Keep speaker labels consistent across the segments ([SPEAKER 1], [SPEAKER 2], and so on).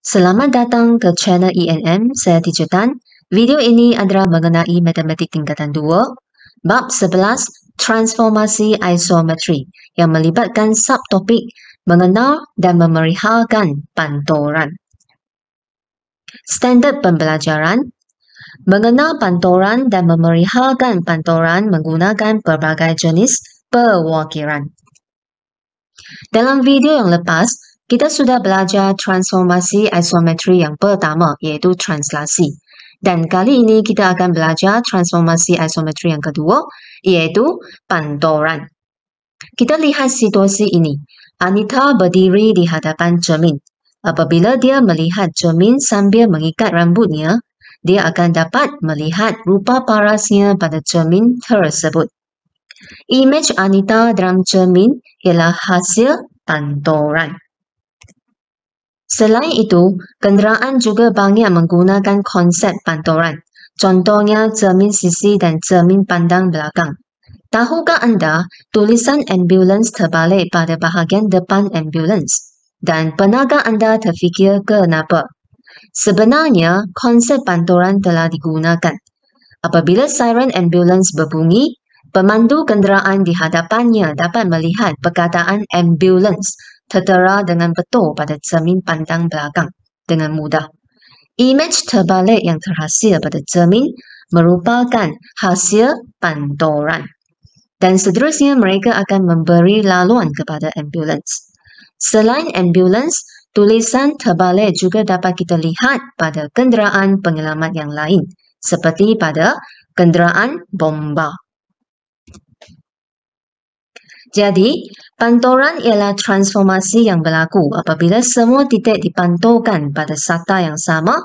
[SPEAKER 1] Selamat datang ke channel ENM, saya Teacher Tan. Video ini adalah mengenai matematik tingkatan 2, bab 11, transformasi isometri yang melibatkan subtopik mengenal dan memerihalkan pantoran. Standard pembelajaran, mengenal pantoran dan memerihalkan pantoran menggunakan berbagai jenis pewakilan. Dalam video yang lepas, kita sudah belajar transformasi isometri yang pertama, iaitu translasi. Dan kali ini kita akan belajar transformasi isometri yang kedua, iaitu pantoran. Kita lihat situasi ini. Anita berdiri di hadapan cermin. Apabila dia melihat cermin sambil mengikat rambutnya, dia akan dapat melihat rupa parasnya pada cermin tersebut. Imej Anita dalam cermin ialah hasil pantoran. Selain itu, kenderaan juga banyak menggunakan konsep pantoran. Contohnya cermin sisi dan cermin pandang belakang. Tahukah anda tulisan ambulans terbalik pada bahagian depan ambulans? Dan pernahkah anda terfikir kenapa? Sebenarnya, konsep pantoran telah digunakan. Apabila siren ambulans berbunyi, pemandu kenderaan di hadapannya dapat melihat perkataan ambulans tertera dengan betul pada cermin pandang belakang dengan mudah. Imej terbalik yang terhasil pada cermin merupakan hasil pantoran. Dan seterusnya mereka akan memberi laluan kepada ambulans. Selain ambulans, tulisan terbalik juga dapat kita lihat pada kenderaan penyelamat yang lain, seperti pada kenderaan bomba. Jadi, pantoran ialah transformasi yang berlaku apabila semua titik dipantulkan pada sata yang sama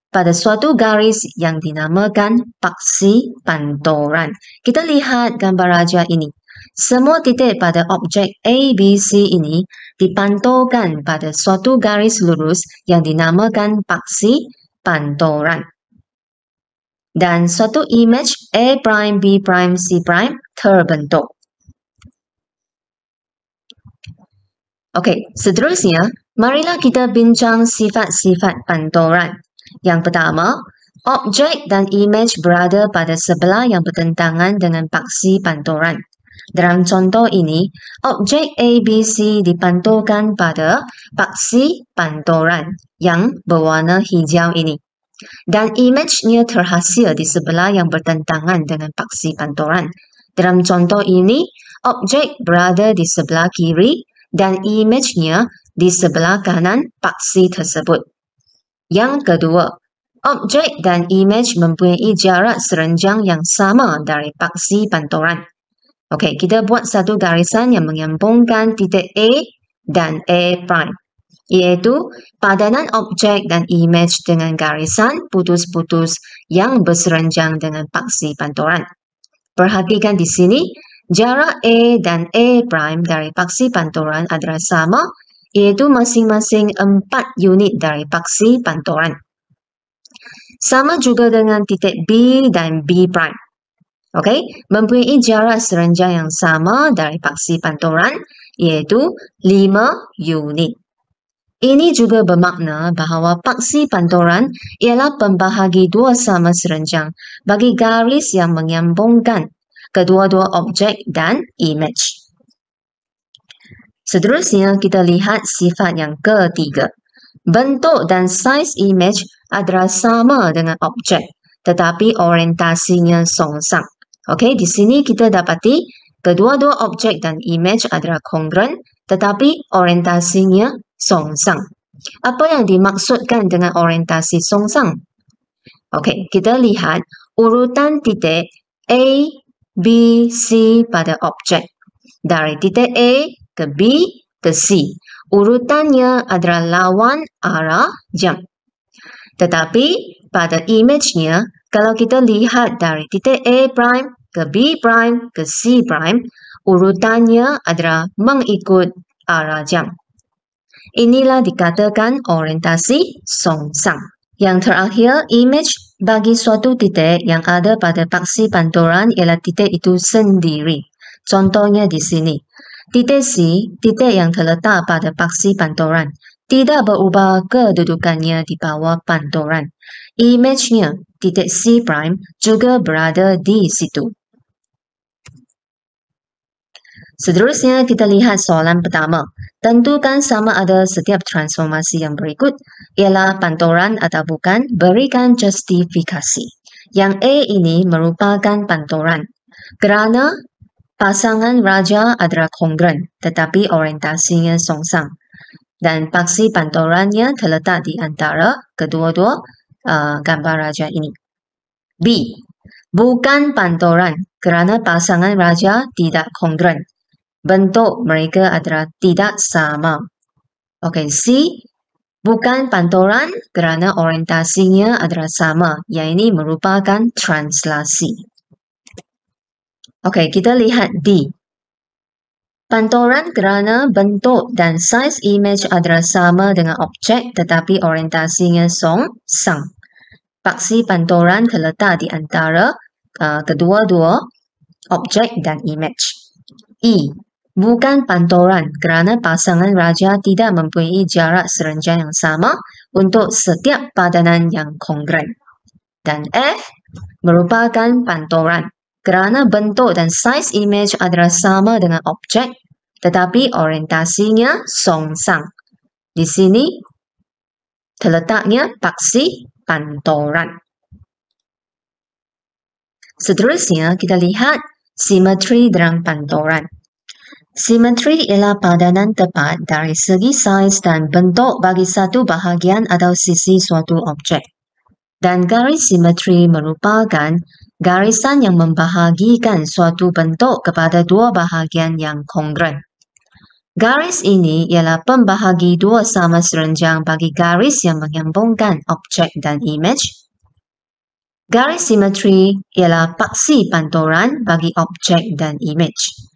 [SPEAKER 1] pada suatu garis yang dinamakan paksi pantoran. Kita lihat gambar raja ini. Semua titik pada objek A, B, C ini dipantulkan pada suatu garis lurus yang dinamakan paksi pantoran. Dan suatu imej A', B', C' terbentuk. Okey, seterusnya, marilah kita bincang sifat-sifat pantoran. Yang pertama, objek dan imej berada pada sebelah yang bertentangan dengan paksi pantoran. Dalam contoh ini, objek A, B, C dipantulkan pada paksi pantoran yang berwarna hijau ini. Dan imejnya terhasil di sebelah yang bertentangan dengan paksi pantoran. Dalam contoh ini, objek berada di sebelah kiri dan imejnya di sebelah kanan paksi tersebut. Yang kedua, objek dan imej mempunyai jarak serenjang yang sama dari paksi pantoran. Okey, kita buat satu garisan yang menyambungkan titik A dan A', iaitu padanan objek dan imej dengan garisan putus-putus yang berserenjang dengan paksi pantoran. Perhatikan di sini, jarak A dan A' dari paksi pantoran adalah sama, iaitu masing-masing 4 unit dari paksi pantoran. Sama juga dengan titik B dan B'. Okey, mempunyai jarak serenjang yang sama dari paksi pantoran, iaitu 5 unit. Ini juga bermakna bahawa paksi pantoran ialah pembahagi dua sama serenjang bagi garis yang menyambungkan kedua-dua objek dan imej. Seterusnya, kita lihat sifat yang ketiga. Bentuk dan saiz imej adalah sama dengan objek, tetapi orientasinya songsang. Okey, di sini kita dapati kedua-dua objek dan imej adalah kongruent, tetapi orientasinya songsang. Apa yang dimaksudkan dengan orientasi songsang? Okey, kita lihat urutan titik A, B, C pada objek. Dari titik A ke B ke C. Urutannya adalah lawan arah jam. Tetapi pada imejnya, kalau kita lihat dari titik A' ke B' ke C', urutannya adalah mengikut arah jam. Inilah dikatakan orientasi songsang. Yang terakhir, imej bagi suatu titik yang ada pada paksi pantoran ialah titik itu sendiri. Contohnya di sini. Titik C, titik yang terletak pada paksi pantoran. tidak berubah kedudukannya di bawah pantoran. Image-nya titik C prime juga berada di situ. Seterusnya kita lihat soalan pertama. Tentukan sama ada setiap transformasi yang berikut ialah pantoran atau bukan, berikan justifikasi. Yang A ini merupakan pantoran kerana pasangan raja adalah kongren tetapi orientasinya songsang dan paksi pantorannya terletak di antara kedua-dua gambar raja ini. B. Bukan pantoran kerana pasangan raja tidak kongren. Bentuk mereka adalah tidak sama. Okey, C. Bukan pantoran kerana orientasinya adalah sama. Yang ini merupakan translasi. Okey, kita lihat D. Pantoran kerana bentuk dan saiz image adalah sama dengan objek tetapi orientasinya songsang. Paksi pantoran terletak di antara kedua-dua objek dan image. E. Bukan pantoran kerana pasangan raja tidak mempunyai jarak serenjang yang sama untuk setiap padanan yang kongren. Dan F. Merupakan pantoran kerana bentuk dan saiz image adalah sama dengan objek tetapi orientasinya songsang. Di sini terletaknya paksi pantoran. Seterusnya kita lihat simetri dalam pantoran. Simetri ialah padanan tepat dari segi saiz dan bentuk bagi satu bahagian atau sisi suatu objek. Dan garis simetri merupakan garisan yang membahagikan suatu bentuk kepada dua bahagian yang kongren. Garis ini ialah pembahagi dua sama serenjang bagi garis yang menyambungkan objek dan image. Garis simetri ialah paksi pantoran bagi objek dan image.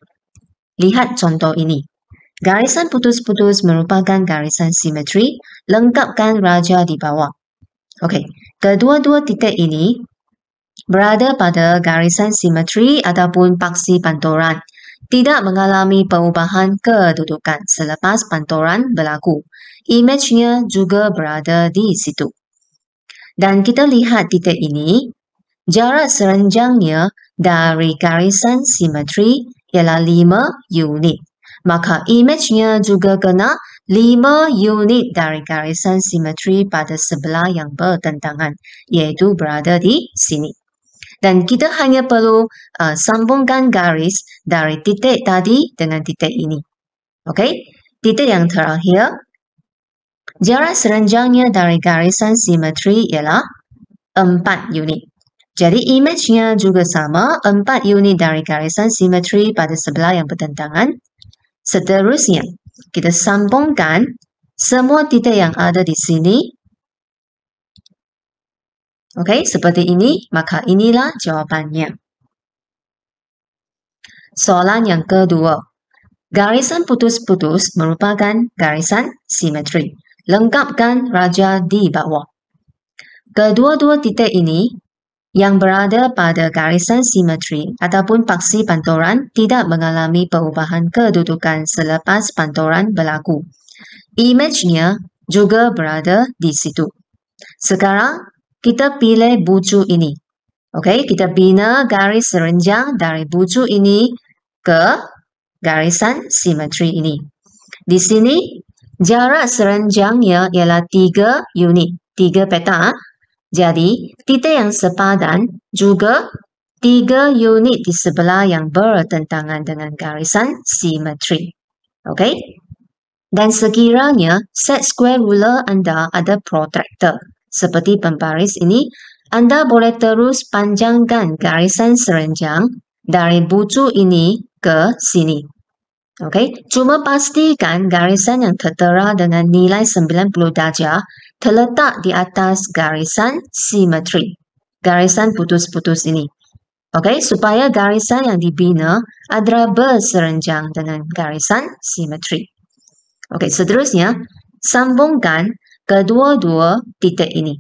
[SPEAKER 1] Lihat contoh ini. Garisan putus-putus merupakan garisan simetri, lengkapkan raja di bawah. Okey, kedua-dua titik ini berada pada garisan simetri ataupun paksi pantoran. Tidak mengalami perubahan kedudukan selepas pantoran berlaku. Image-nya juga berada di situ. Dan kita lihat titik ini, jarak serenjangnya dari garisan simetri ialah 5 unit. Maka image-nya juga kena 5 unit dari garisan simetri pada sebelah yang bertentangan, iaitu berada di sini. Dan kita hanya perlu sambungkan garis dari titik tadi dengan titik ini. Okey, titik yang terakhir, jarak serenjangnya dari garisan simetri ialah 4 unit. Jadi image-nya juga sama, 4 unit dari garisan simetri pada sebelah yang bertentangan. Seterusnya, kita sambungkan semua titik yang ada di sini. Okey, seperti ini, maka inilah jawapannya. Soalan yang kedua. Garisan putus-putus merupakan garisan simetri. Lengkapkan raja di bawah. Kedua-dua titik ini yang berada pada garisan simetri ataupun paksi pantoran tidak mengalami perubahan kedudukan selepas pantoran berlaku. Image-nya juga berada di situ. Sekarang, kita pilih bucu ini. Okey, kita bina garis serenjang dari bucu ini ke garisan simetri ini. Di sini, jarak serenjangnya ialah 3 unit, 3 peta. Jadi, titik yang sepadan juga 3 unit di sebelah yang bertentangan dengan garisan simetri. Okey? Dan sekiranya set square ruler anda ada protractor, seperti pembaris ini, anda boleh terus panjangkan garisan serenjang dari bucu ini ke sini. Okey, cuma pastikan garisan yang tertera dengan nilai 90 darjah terletak di atas garisan simetri. Garisan putus-putus ini. Okey, supaya garisan yang dibina adalah berserenjang dengan garisan simetri. Okey, seterusnya sambungkan kedua-dua titik ini.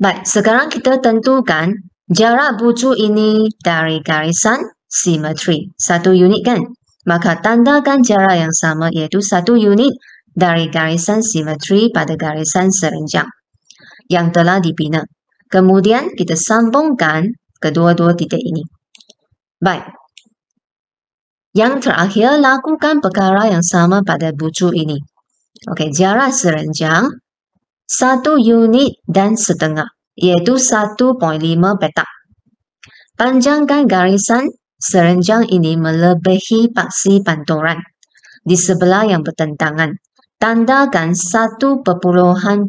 [SPEAKER 1] Baik, sekarang kita tentukan jarak bucu ini dari garisan simetri. 1 unit kan? Maka tandakan jarak yang sama iaitu 1 unit dari garisan simetri pada garisan serenjang yang telah dibina. Kemudian kita sambungkan kedua-dua titik ini. Baik. Yang terakhir, lakukan perkara yang sama pada bucu ini. Okey, jarak serenjang 1 unit dan setengah, iaitu 1.5 petak. Panjangkan garisan serenjang ini melebihi paksi panturan di sebelah yang bertentangan. Tandakan 1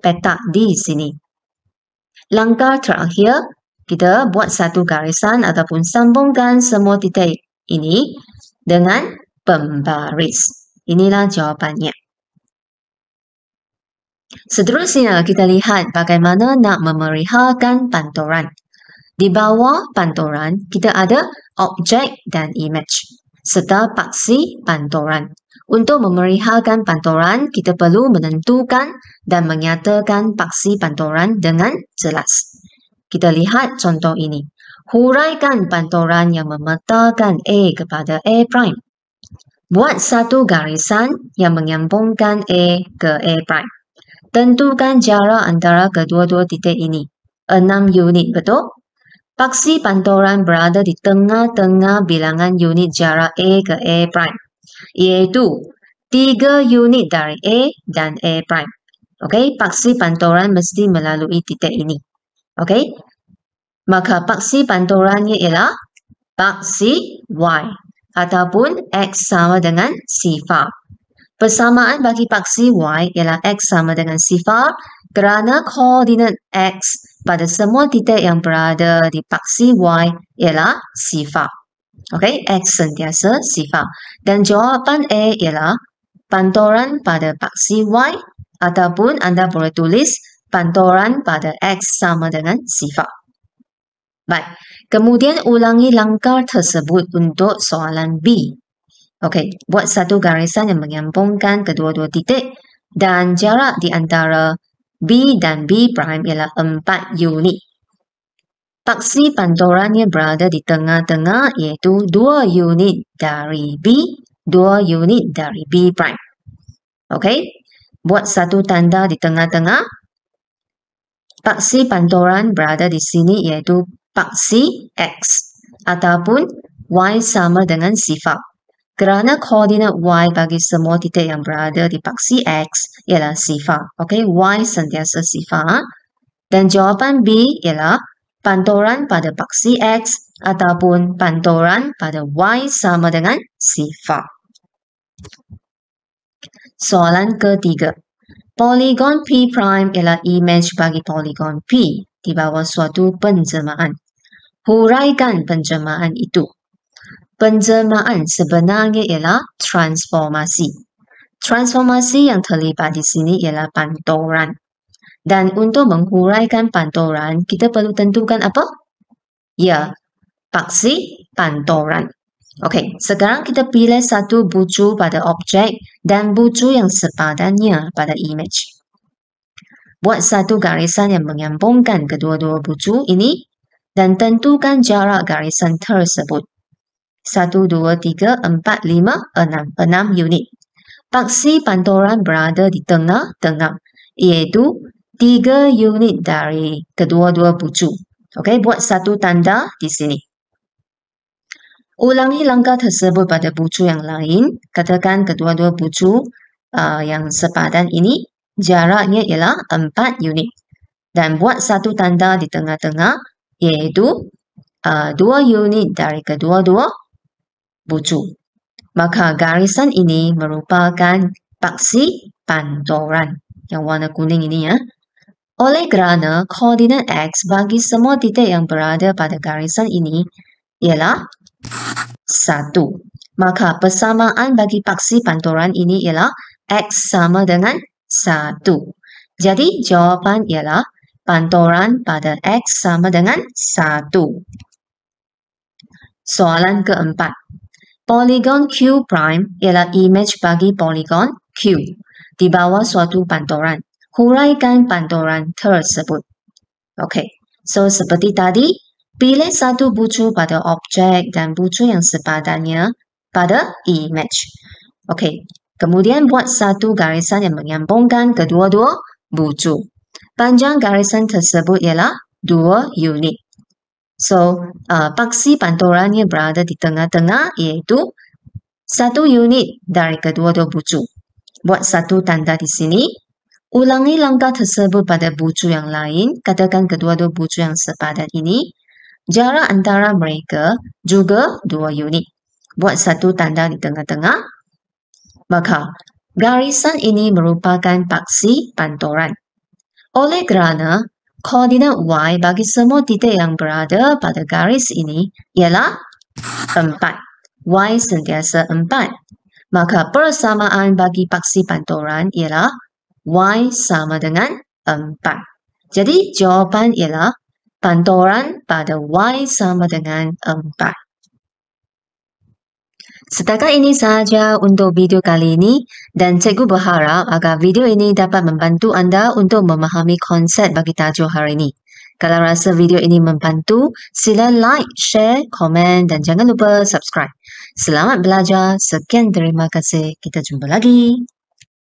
[SPEAKER 1] petak di sini. Langkah terakhir, kita buat satu garisan ataupun sambungkan semua titik ini dengan pembaris. Inilah jawapannya. Seterusnya, kita lihat bagaimana nak memerihalkan panturan. Di bawah panturan, kita ada objek dan image serta paksi panturan. Untuk memerihalkan panturan, kita perlu menentukan dan menyatakan paksi panturan dengan jelas. Kita lihat contoh ini. Huraikan panturan yang memetakan A kepada A prime. Buat satu garisan yang menyambungkan A ke A prime. Tentukan jarak antara kedua-dua titik ini. 6 unit, betul? Paksi panturan berada di tengah-tengah bilangan unit jarak A ke A prime, iaitu 3 unit dari A dan A prime. Okey, paksi panturan mesti melalui titik ini. Okey, maka paksi panturannya ialah paksi Y ataupun X sama dengan sifar. Persamaan bagi paksi Y ialah X sama dengan sifar kerana koordinat X pada semua titik yang berada di paksi Y ialah sifar. Okey, X sentiasa sifar. Dan jawapan A ialah panturan pada paksi Y ataupun anda boleh tulis panturan pada X sama dengan sifar. Baik, kemudian ulangi langkah tersebut untuk soalan B. Okey, buat satu garisan yang menyambungkan kedua-dua titik dan jarak di antara B dan B prime ialah 4 unit. Paksi panturannya berada di tengah-tengah iaitu 2 unit dari B, 2 unit dari B prime. Okey, buat satu tanda di tengah-tengah. Paksi panturan berada di sini iaitu paksi X ataupun Y sama dengan sifar. Kerana koordinat Y bagi semua titik yang berada di paksi X ialah sifar. Okey, Y sentiasa sifar. Dan jawapan B ialah panturan pada paksi X ataupun panturan pada Y sama dengan sifar. Soalan ketiga. Poligon P prime ialah imej bagi poligon P di bawah suatu penjelmaan. Huraikan penjelmaan itu. Penjelmaan sebenarnya ialah transformasi. Transformasi yang terlibat di sini ialah panturan. Dan untuk menghuraikan panturan, kita perlu tentukan apa? Ya, paksi panturan. Okey, sekarang kita pilih satu bucu pada objek dan bucu yang sepadannya pada image. Buat satu garisan yang menyambungkan kedua-dua bucu ini dan tentukan jarak garisan tersebut. 1, 2, 3, 4, 5, 6 unit. Paksi panturan berada di tengah-tengah, iaitu 3 unit dari kedua-dua bucu. Okey, buat satu tanda di sini. Ulangi langkah tersebut pada bucu yang lain. Katakan kedua-dua bucu yang sepadan ini, jaraknya ialah 4 unit. Dan buat satu tanda di tengah-tengah, iaitu 2 unit dari kedua-dua bucu. Maka garisan ini merupakan paksi panturan yang warna kuning ini ya. Oleh kerana koordinat X bagi semua titik yang berada pada garisan ini ialah 1. Maka persamaan bagi paksi panturan ini ialah X sama dengan 1. Jadi jawapan ialah panturan pada X sama dengan 1. Soalan keempat. Poligon Q prime ialah imej bagi poligon Q di bawah suatu panturan. Huraikan panturan tersebut. Okey, so seperti tadi, pilih satu bucu pada objek dan bucu yang sepadannya pada imej. Okey, Kemudian buat satu garisan yang menyambungkan kedua-dua bucu. Panjang garisan tersebut ialah 2 unit. So, paksi panturannya berada di tengah-tengah iaitu 1 unit dari kedua-dua bucu. Buat satu tanda di sini. Ulangi langkah tersebut pada bucu yang lain. Katakan kedua-dua bucu yang sepadan ini. Jarak antara mereka juga 2 unit. Buat satu tanda di tengah-tengah. Maka, garisan ini merupakan paksi panturan. Oleh kerana koordinat Y bagi semua titik yang berada pada garis ini ialah 4. Y sentiasa 4. Maka persamaan bagi paksi panturan ialah Y sama dengan 4. Jadi jawapan ialah panturan pada Y sama dengan 4. Setakat ini sahaja untuk video kali ini dan cikgu berharap agar video ini dapat membantu anda untuk memahami konsep bagi tajuk hari ini. Kalau rasa video ini membantu, sila like, share, komen dan jangan lupa subscribe. Selamat belajar. Sekian terima kasih. Kita jumpa lagi.